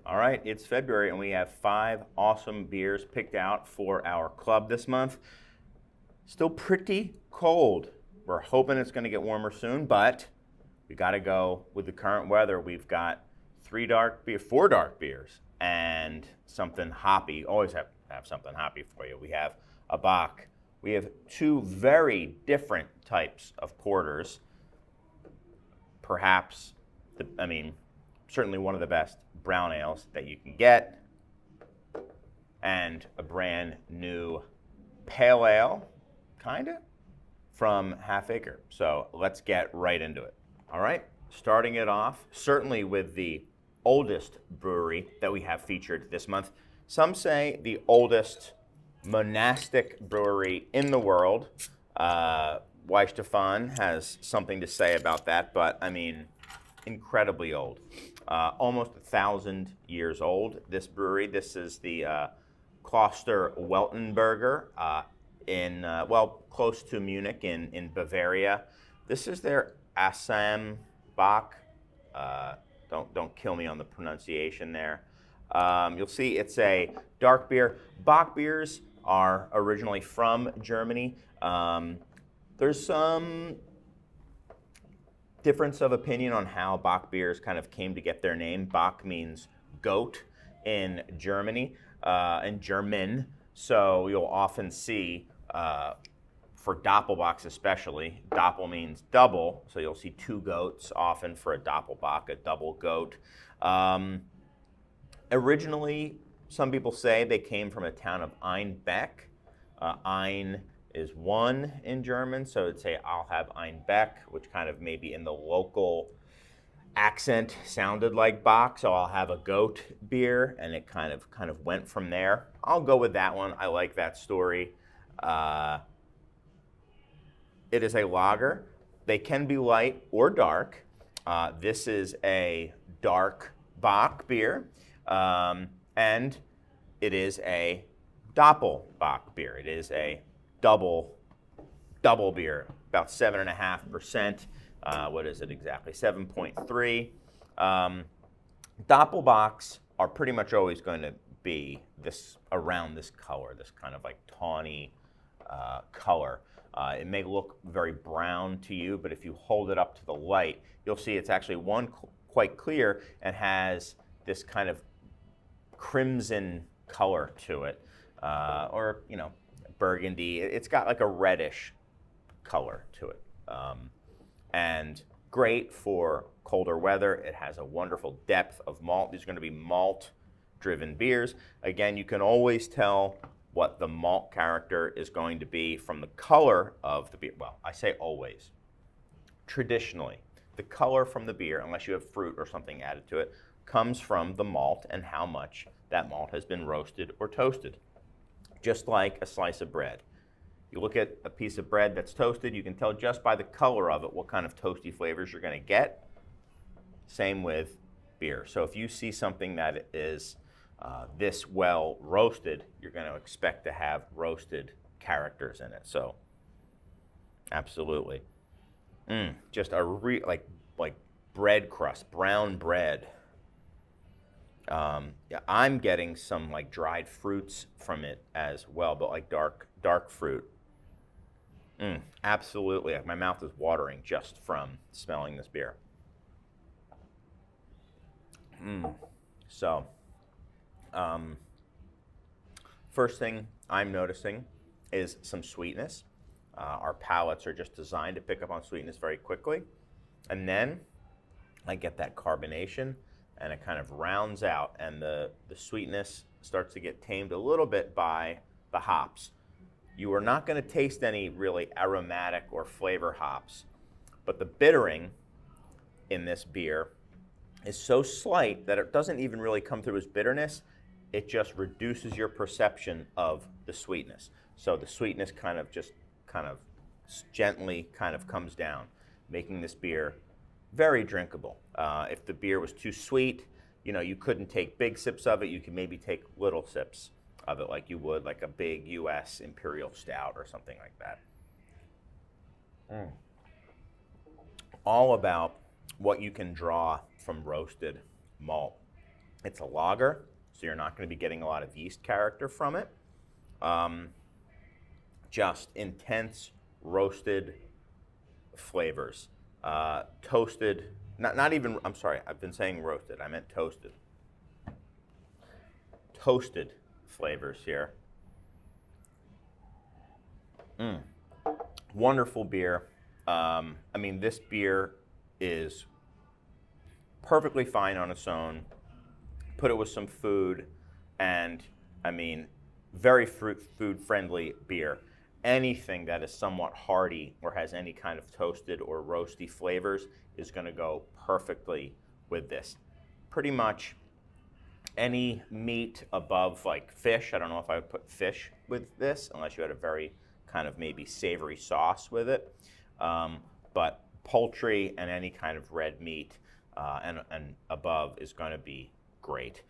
All right, it's February and we have 5 awesome beers picked out for our club this month. Still pretty cold. We're hoping it's going to get warmer soon, but we got to go with the current weather. We've got 4 dark beers, and something hoppy. Always have something hoppy for you. We have a Bock. We have 2 very different types of porters. Perhaps, certainly one of the best brown ales that you can get, and a brand new pale ale, kinda, from Acre. So let's get right into it. All right, starting it off, certainly with the oldest brewery that we have featured this month. Some say the oldest monastic brewery in the world. Stefan has something to say about that, but incredibly old. Almost 1,000 years old, this brewery. This is the Kloster Weltenburger close to Munich in Bavaria. This is their Asam Bock. Don't kill me on the pronunciation there. You'll see it's a dark beer. Bock beers are originally from Germany. There's some difference of opinion on how Bock beers kind of came to get their name. Bock means goat in Germany, in German. So you'll often see, for Doppelbocks especially, Doppel means double. So you'll see 2 goats often for a Doppelbock, a double goat. Originally, some people say they came from a town of Einbeck. Ein is 1 in German, so it'd say I'll have ein Beck, which kind of maybe in the local accent sounded like Bock, so I'll have a goat beer, and it kind of went from there. I'll go with that one. I like that story. It is a lager. They can be light or dark. This is a dark Bock beer, and it is a Doppelbock beer. It is a double beer, about 7.5%. What is it exactly? 7.3. Doppelbocks are pretty much always going to be around this color, this kind of like tawny color. It may look very brown to you, but if you hold it up to the light, you'll see it's actually quite clear and has this kind of crimson color to it, or burgundy. It's got like a reddish color to it, and great for colder weather. It has a wonderful depth of malt. These are going to be malt-driven beers. Again, you can always tell what the malt character is going to be from the color of the beer. Well, I say always. Traditionally, the color from the beer, unless you have fruit or something added to it, comes from the malt and how much that malt has been roasted or toasted. Just like a slice of bread. You look at a piece of bread that's toasted, you can tell just by the color of it what kind of toasty flavors you're going to get. Same with beer. So if you see something that is this well roasted, you're going to expect to have roasted characters in it. So, absolutely. Just a like bread crust, brown bread. I'm getting some like dried fruits from it as well, but like dark fruit. Absolutely, my mouth is watering just from smelling this beer. So, first thing I'm noticing is some sweetness. Our palates are just designed to pick up on sweetness very quickly, and then I get that carbonation. And it kind of rounds out, and the sweetness starts to get tamed a little bit by the hops. You are not going to taste any really aromatic or flavor hops, but the bittering in this beer is so slight that it doesn't even really come through as bitterness. It just reduces your perception of the sweetness. So the sweetness kind of gently comes down, making this beer very drinkable. If the beer was too sweet, you couldn't take big sips of it. You could maybe take little sips of it like you would like a big U.S. Imperial Stout or something like that. All about what you can draw from roasted malt. It's a lager, so you're not going to be getting a lot of yeast character from it. Just intense roasted flavors. Toasted, not even, I'm sorry, I've been saying roasted, I meant toasted. Toasted flavors here. Wonderful beer. I mean, this beer is perfectly fine on its own. Put it with some food, and I mean, very food-friendly beer. Anything that is somewhat hearty or has any kind of toasted or roasty flavors is going to go perfectly with this. Pretty much any meat above like fish. I don't know if I would put fish with this unless you had a very kind of maybe savory sauce with it. But poultry and any kind of red meat and above is going to be great.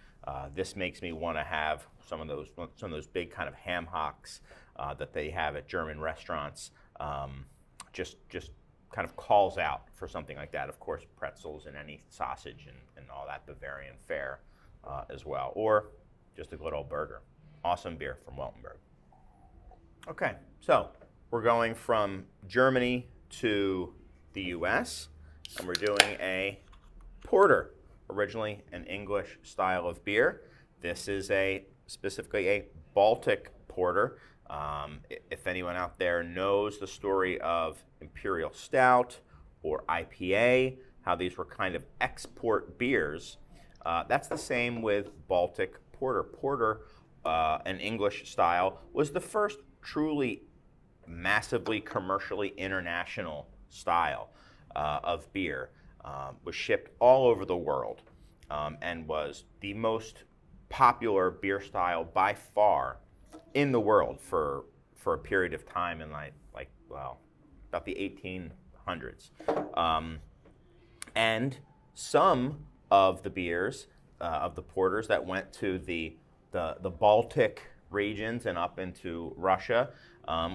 This makes me want to have some of those big kind of ham hocks that they have at German restaurants. Just kind of calls out for something like that. Of course, pretzels and any sausage and all that Bavarian fare as well, or just a good old burger. Awesome beer from Weltenburger. Okay, so we're going from Germany to the U.S. and we're doing a porter. Originally an English style of beer. This is specifically a Baltic porter. If anyone out there knows the story of Imperial Stout or IPA, how these were kind of export beers, that's the same with Baltic porter. Porter, an English style, was the first truly massively commercially international style of beer. Was shipped all over the world and was the most popular beer style by far in the world for a period of time in about the 1800s. And some of the beers, of the porters that went to the Baltic regions and up into Russia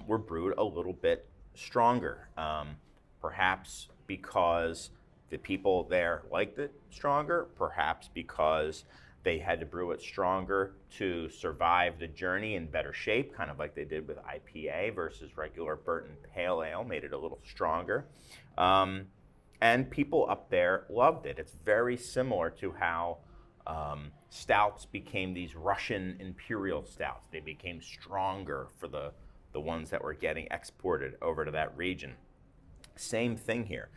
were brewed a little bit stronger, perhaps because the people there liked it stronger, perhaps because they had to brew it stronger to survive the journey in better shape, kind of like they did with IPA versus regular Burton Pale Ale, made it a little stronger. And people up there loved it. It's very similar to how stouts became these Russian imperial stouts. They became stronger for the ones that were getting exported over to that region. Same thing here.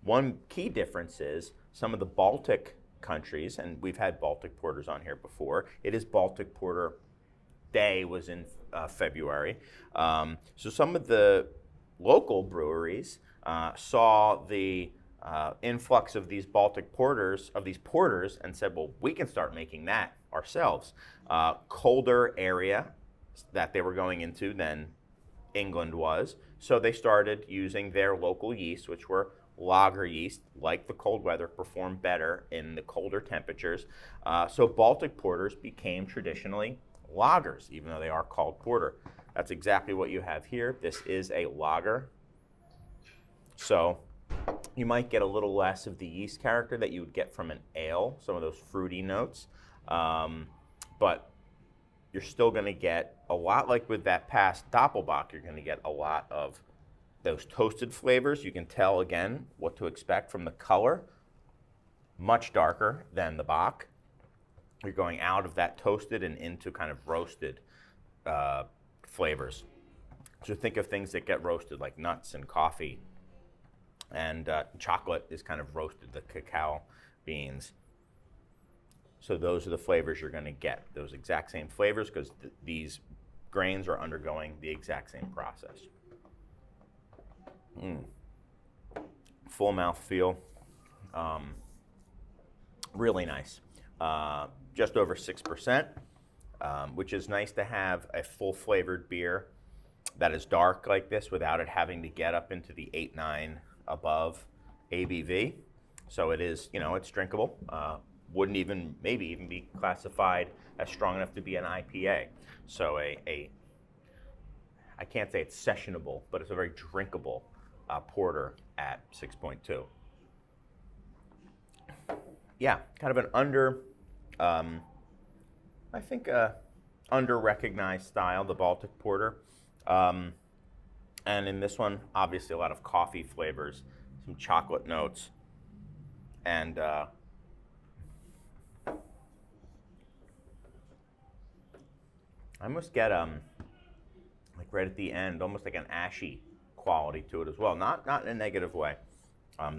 One key difference is some of the Baltic countries, and we've had Baltic porters on here before. It is Baltic Porter Day was in February. So some of the local breweries saw the influx of these Baltic porters, and said, well, we can start making that ourselves. Colder area that they were going into than England was. So they started using their local yeast, which were lager yeast, like the cold weather, performed better in the colder temperatures. So Baltic porters became traditionally lagers, even though they are called porter. That's exactly what you have here. This is a lager. So you might get a little less of the yeast character that you would get from an ale, some of those fruity notes. But you're still going to get a lot, like with that past Doppelbock, you're going to get a lot of those toasted flavors. You can tell, again, what to expect from the color. Much darker than the Bock. You're going out of that toasted and into kind of roasted flavors. So think of things that get roasted, like nuts and coffee. And chocolate is kind of roasted, the cacao beans. So those are the flavors you're going to get, those exact same flavors, because these grains are undergoing the exact same process. Full mouth feel, really nice. Just over 6%, which is nice to have a full flavored beer that is dark like this without it having to get up into the 8-9 above ABV. So it is, it's drinkable. Wouldn't even be classified as strong enough to be an IPA. So I can't say it's sessionable, but it's a very drinkable porter at 6.2. Yeah, kind of an I think, under-recognized style, the Baltic Porter. And in this one, obviously a lot of coffee flavors, some chocolate notes, and I almost get like right at the end, almost like an ashy quality to it as well. Not in a negative way.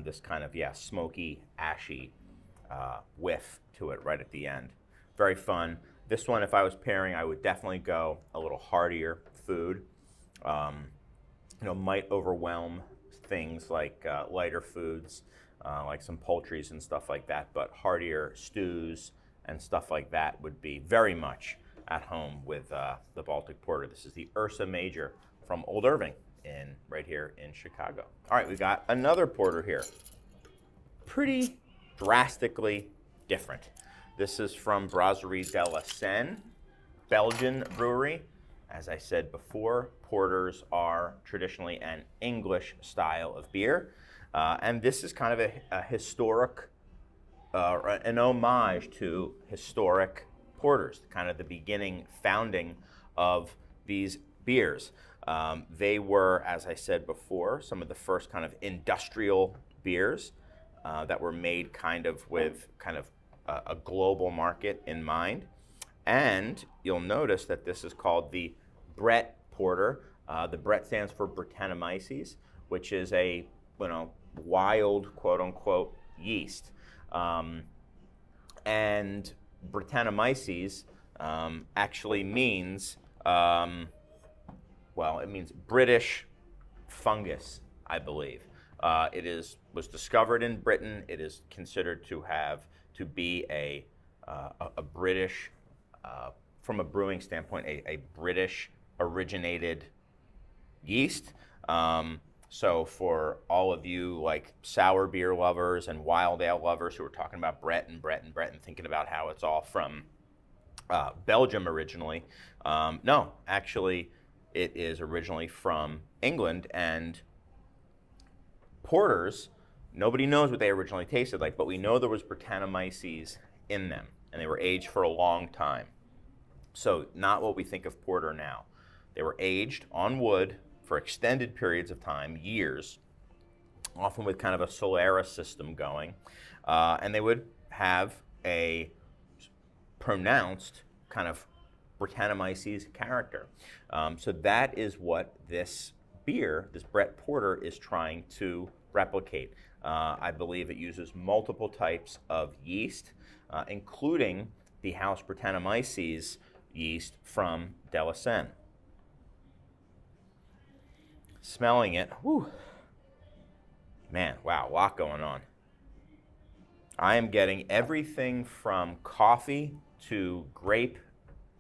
This kind of smoky, ashy whiff to it right at the end. Very fun. This one, if I was pairing, I would definitely go a little heartier food. Might overwhelm things like lighter foods, like some poultries and stuff like that, but heartier stews and stuff like that would be very much at home with the Baltic Porter. This is the Ursa Major from Old Irving right here in Chicago. All right, we got another porter here. Pretty drastically different. This is from Brasserie de la Senne, Belgian brewery. As I said before, porters are traditionally an English style of beer. And this is kind of a historic, an homage to historic porters, kind of the beginning founding of these beers. They were, as I said before, some of the first kind of industrial beers that were made with a global market in mind. And you'll notice that this is called the Brett Porter. The Brett stands for Brettanomyces, which is a wild, quote-unquote, yeast. And Brettanomyces actually means, it means British fungus, I believe. It was discovered in Britain. It is considered to be a British, from a brewing standpoint, a British originated yeast. So for all of you like sour beer lovers and wild ale lovers who are talking about Brett and thinking about how it's all from Belgium originally, no, actually it is originally from England. And porters, nobody knows what they originally tasted like, but we know there was Brettanomyces in them, and they were aged for a long time. So not what we think of porter now. They were aged on wood for extended periods of time, years, often with kind of a Solera system going, and they would have a pronounced kind of Brettanomyces character. So that is what this beer, this Brett Porter, is trying to replicate. I believe it uses multiple types of yeast, including the house Brettanomyces yeast from de la Senne. Smelling it, whew, man, wow, a lot going on. I am getting everything from coffee to grape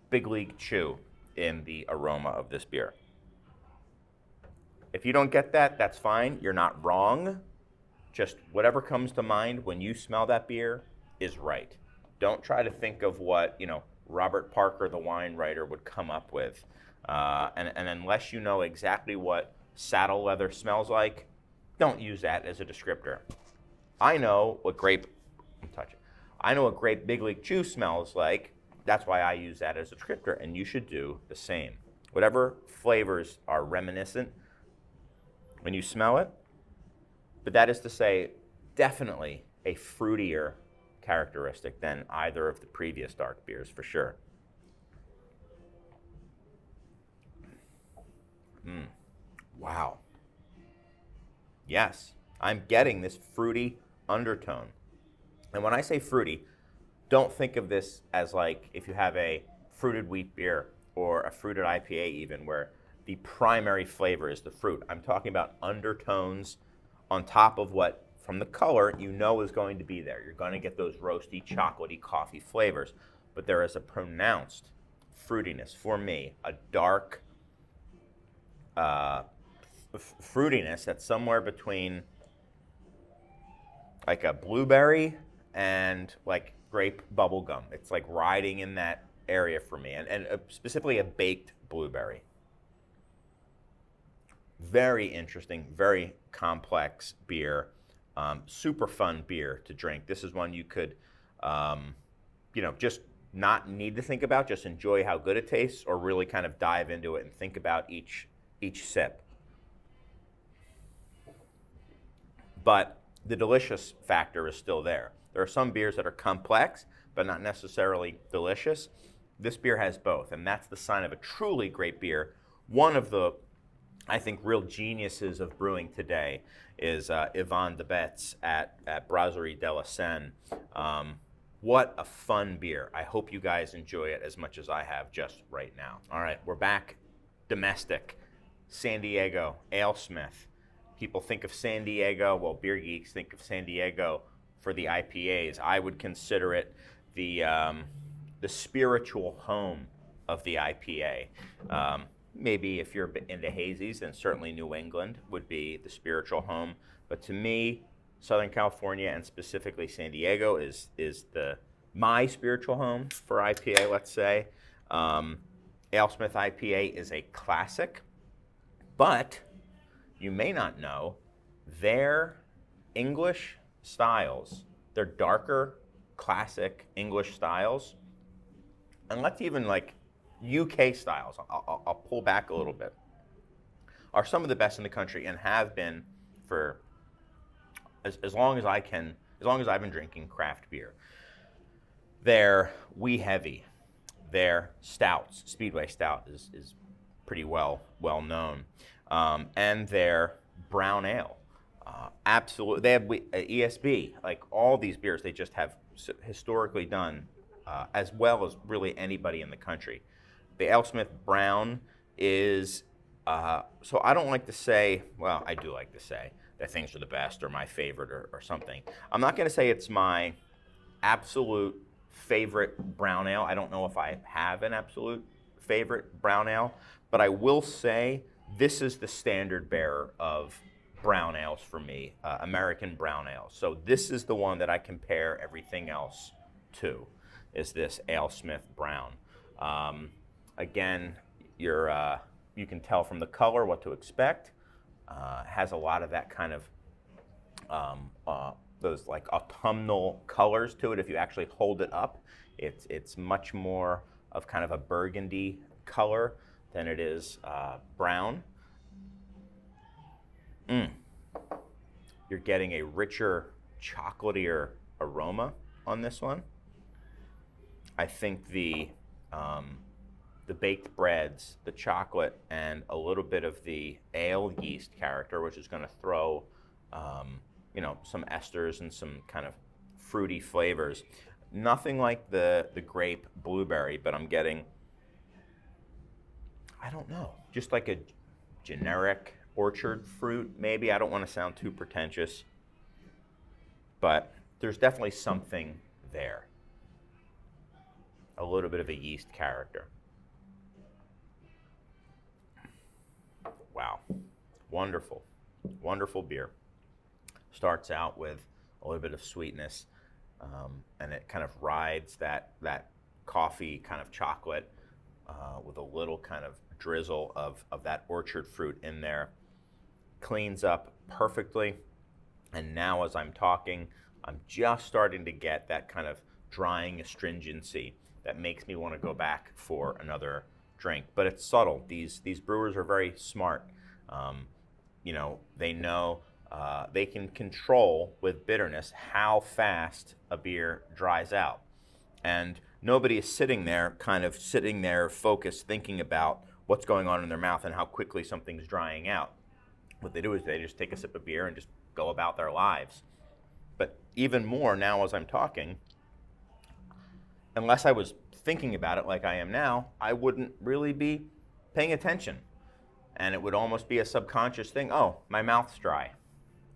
Big League Chew in the aroma of this beer. If you don't get that, that's fine. You're not wrong. Just whatever comes to mind when you smell that beer is right. Don't try to think of what, Robert Parker, the wine writer, would come up with. And unless you know exactly what saddle leather smells like, don't use that as a descriptor. I know what grape Big League Chew smells like. That's why I use that as a descriptor, and you should do the same. Whatever flavors are reminiscent when you smell it, but that is to say, definitely a fruitier characteristic than either of the previous dark beers, for sure. Wow. Yes, I'm getting this fruity undertone. And when I say fruity, don't think of this as like if you have a fruited wheat beer or a fruited IPA even, where the primary flavor is the fruit. I'm talking about undertones on top of what, from the color, is going to be there. You're going to get those roasty, chocolatey coffee flavors, but there is a pronounced fruitiness, for me, a dark fruitiness that's somewhere between like a blueberry and like grape bubble gum. It's like riding in that area for me, and specifically a baked blueberry. Very interesting, very complex beer. Super fun beer to drink. This is one you could just not need to think about, just enjoy how good it tastes, or really kind of dive into it and think about each sip. But the delicious factor is still there. There are some beers that are complex, but not necessarily delicious. This beer has both, and that's the sign of a truly great beer. One of the, I think, real geniuses of brewing today is Yvon de Betz at Brasserie de la Senne. What a fun beer. I hope you guys enjoy it as much as I have just right now. All right, we're back. Domestic. San Diego, AleSmith. People think of San Diego, well, beer geeks think of San Diego for the IPAs. I would consider it the spiritual home of the IPA. Maybe if you're into hazies, then certainly New England would be the spiritual home. But to me, Southern California and specifically San Diego is my spiritual home for IPA, let's say. AleSmith IPA is a classic, but you may not know their English styles, their darker, classic English styles, and let's even like UK styles, I'll pull back a little bit, are some of the best in the country and have been for as long as I've been drinking craft beer. Their Wee Heavy, their stouts, Speedway Stout is pretty well known, and their brown ale. Absolutely, they have ESB, like all these beers, they just have historically done as well as really anybody in the country. The AleSmith Brown is, so I don't like to say, well, I do like to say that things are the best or my favorite or something. I'm not going to say it's my absolute favorite brown ale. I don't know if I have an absolute favorite brown ale, but I will say this is the standard bearer of brown ales for me, American brown ales. So this is the one that I compare everything else to, is this AleSmith Brown. Again, you can tell from the color what to expect. Has a lot of that kind of those like autumnal colors to it. If you actually hold it up, it's much more of kind of a burgundy color than it is brown. You're getting a richer, chocolatier aroma on this one. I think the baked breads, the chocolate, and a little bit of the ale yeast character, which is going to throw, some esters and some kind of fruity flavors. Nothing like the grape blueberry, but I'm getting, I don't know, just like a generic orchard fruit, maybe. I don't want to sound too pretentious, but there's definitely something there. A little bit of a yeast character. Wow, wonderful, wonderful beer. Starts out with a little bit of sweetness, and it kind of rides that coffee kind of chocolate with a little kind of drizzle of that orchard fruit in there. Cleans up perfectly, and now as I'm talking, I'm just starting to get that kind of drying astringency that makes me want to go back for another drink. But it's subtle. These brewers are very smart. They know they can control with bitterness how fast a beer dries out. And nobody is sitting there focused, thinking about what's going on in their mouth and how quickly something's drying out. What they do is they just take a sip of beer and just go about their lives. But even more now as I'm talking, unless I was thinking about it like I am now, I wouldn't really be paying attention. And it would almost be a subconscious thing. Oh, my mouth's dry,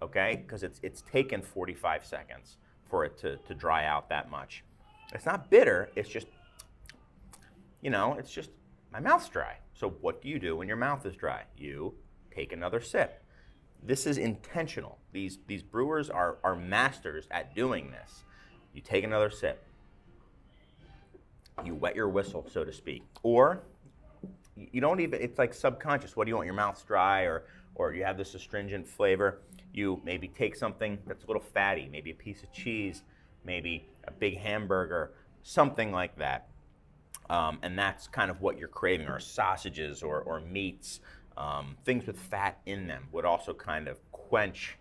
okay? Because it's taken 45 seconds for it to dry out that much. It's not bitter, it's just, it's just my mouth's dry. So what do you do when your mouth is dry? You take another sip. This is intentional. These brewers are masters at doing this. You take another sip. You wet your whistle, so to speak. Or you don't even, it's like subconscious. What do you want? Your mouth's dry, or you have this astringent flavor. You maybe take something that's a little fatty, maybe a piece of cheese, maybe a big hamburger, something like that. And that's kind of what you're craving, or sausages or meats, things with fat in them would also kind of quench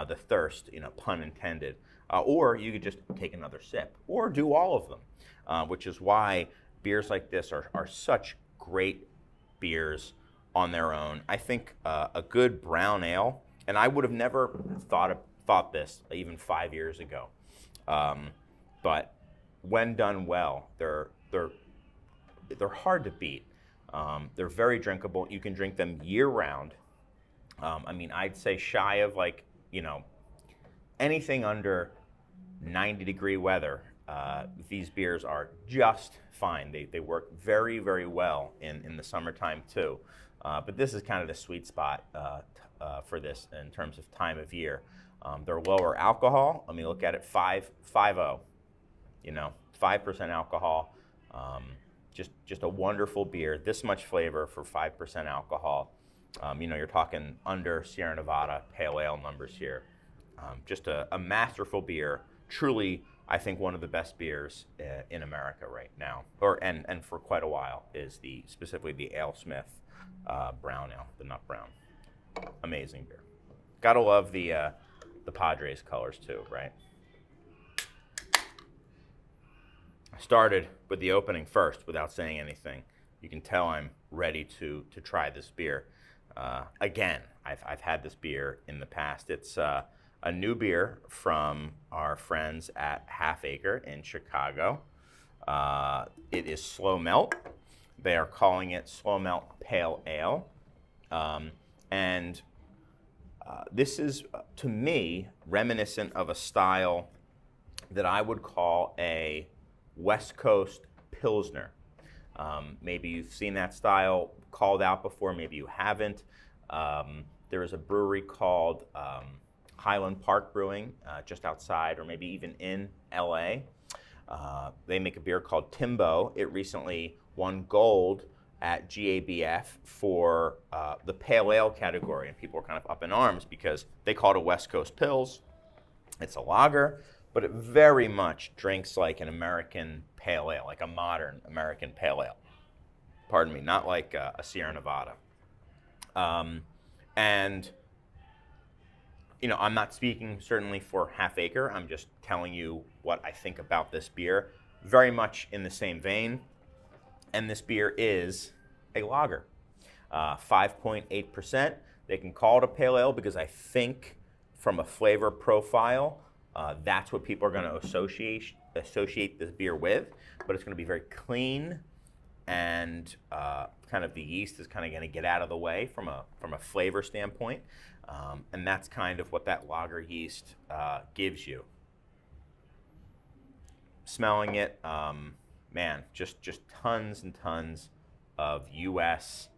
the thirst, pun intended. Or you could just take another sip, or do all of them, which is why beers like this are such great beers on their own. I think a good brown ale, and I would have never thought this even 5 years ago, but when done well, they're hard to beat. They're very drinkable. You can drink them year round. I'd say shy of anything under 90-degree weather, these beers are just fine. They work very, very well in the summertime too. But this is kind of the sweet spot for this in terms of time of year. They're lower alcohol. Look at it, 5.0, 5% alcohol. Just a wonderful beer. This much flavor for 5% alcohol. You're talking under Sierra Nevada Pale Ale numbers here. Just a masterful beer. Truly, I think one of the best beers in America right now, and for quite a while, is specifically the AleSmith Brown Ale, the Nut Brown. Amazing beer. Gotta love the Padres colors too, right? I started with the opening first without saying anything. You can tell I'm ready to try this beer. Again, I've had this beer in the past. It's a new beer from our friends at Half Acre in Chicago. It is Slow Melt. They are calling it Slow Melt Pale Ale. This is, to me, reminiscent of a style that I would call a West Coast Pilsner. Maybe you've seen that style called out before, maybe you haven't. There is a brewery called Highland Park Brewing, just outside, or maybe even in LA. They make a beer called Timbo. It recently won gold at GABF for the Pale Ale category, and people were kind of up in arms because they call it a West Coast Pils. It's a lager, but it very much drinks like an American Pale Ale, like a modern American Pale Ale. Pardon me, not like a Sierra Nevada. I'm not speaking certainly for Half Acre. I'm just telling you what I think about this beer. Very much in the same vein. And this beer is a lager. 5.8%. They can call it a pale ale because I think from a flavor profile, that's what people are going to associate this beer with. But it's going to be very clean, and kind of the yeast is kind of going to get out of the way from a flavor standpoint. And that's kind of what that lager yeast gives you. Smelling it, just tons and tons of U.S.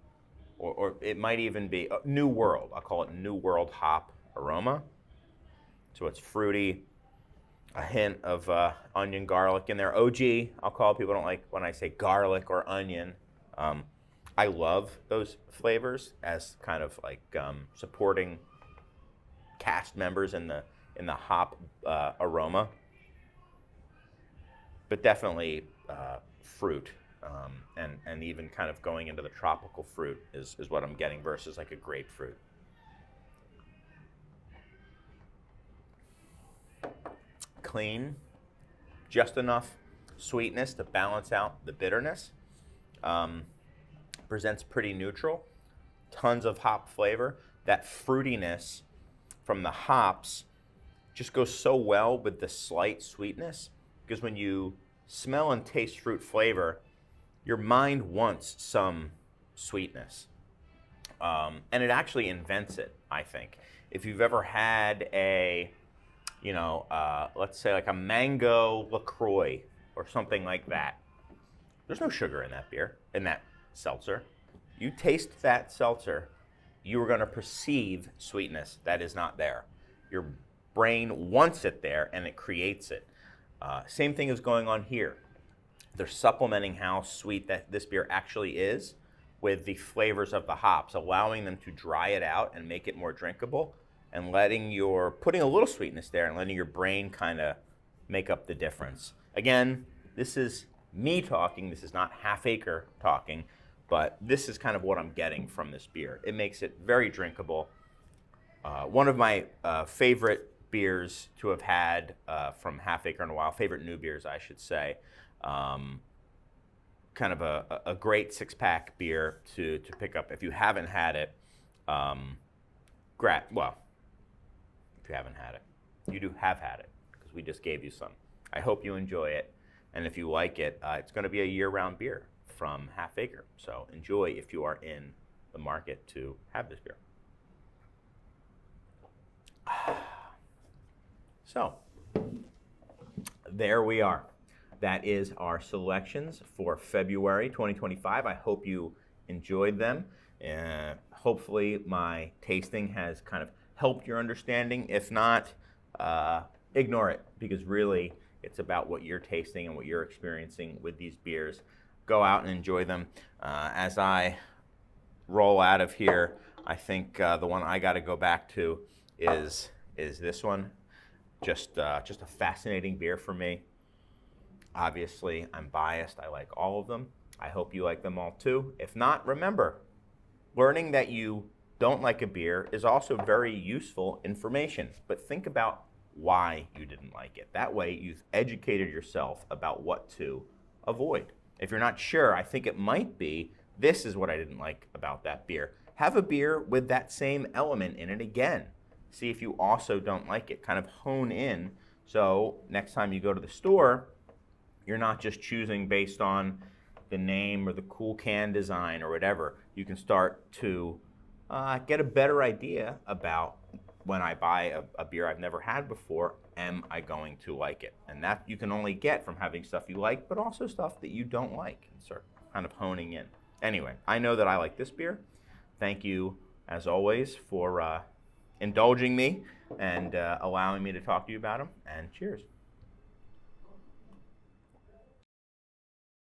or it might even be New World. I'll call it New World hop aroma. So it's fruity, a hint of onion, garlic in there. OG, I'll call it. People don't like when I say garlic or onion. I love those flavors as kind of like supporting cast members in the hop aroma, but definitely fruit, and even kind of going into the tropical fruit is what I'm getting versus like a grapefruit. Clean, just enough sweetness to balance out the bitterness. Presents pretty neutral, tons of hop flavor. That fruitiness from the hops just goes so well with the slight sweetness, because when you smell and taste fruit flavor, your mind wants some sweetness. And it actually invents it, I think. If you've ever had let's say like a mango LaCroix or something like that, there's no sugar in that beer, in that seltzer. You taste that seltzer, you are going to perceive sweetness that is not there. Your brain wants it there, and it creates it. Same thing is going on here. They're supplementing how sweet that this beer actually is with the flavors of the hops, allowing them to dry it out and make it more drinkable, and putting a little sweetness there and letting your brain kind of make up the difference. Again, This is me talking. This is not Half Acre talking, but this is kind of what I'm getting from this beer. It makes it very drinkable. One of my favorite beers to have had from Half Acre in a while, favorite new beers, I should say. Kind of a great six-pack beer to pick up. If you haven't had it, if you haven't had it, you do have had it, because we just gave you some. I hope you enjoy it, and if you like it, it's going to be a year-round beer from Half Acre. So enjoy if you are in the market to have this beer. So, there we are. That is our selections for February 2025. I hope you enjoyed them. Hopefully my tasting has kind of helped your understanding. If not, ignore it, because really it's about what you're tasting and what you're experiencing with these beers. Go out and enjoy them. As I roll out of here, I think the one I got to go back to is this one. Just a fascinating beer for me. Obviously, I'm biased. I like all of them. I hope you like them all too. If not, remember, learning that you don't like a beer is also very useful information. But think about why you didn't like it. That way, you've educated yourself about what to avoid. If you're not sure, I think it might be, this is what I didn't like about that beer. Have a beer with that same element in it again. See if you also don't like it. Kind of hone in, so next time you go to the store, you're not just choosing based on the name or the cool can design or whatever. You can start to get a better idea about, when I buy a beer I've never had before, am I going to like it? And that you can only get from having stuff you like, but also stuff that you don't like, and start kind of honing in. Anyway, I know that I like this beer. Thank you, as always, for indulging me and allowing me to talk to you about them, and cheers.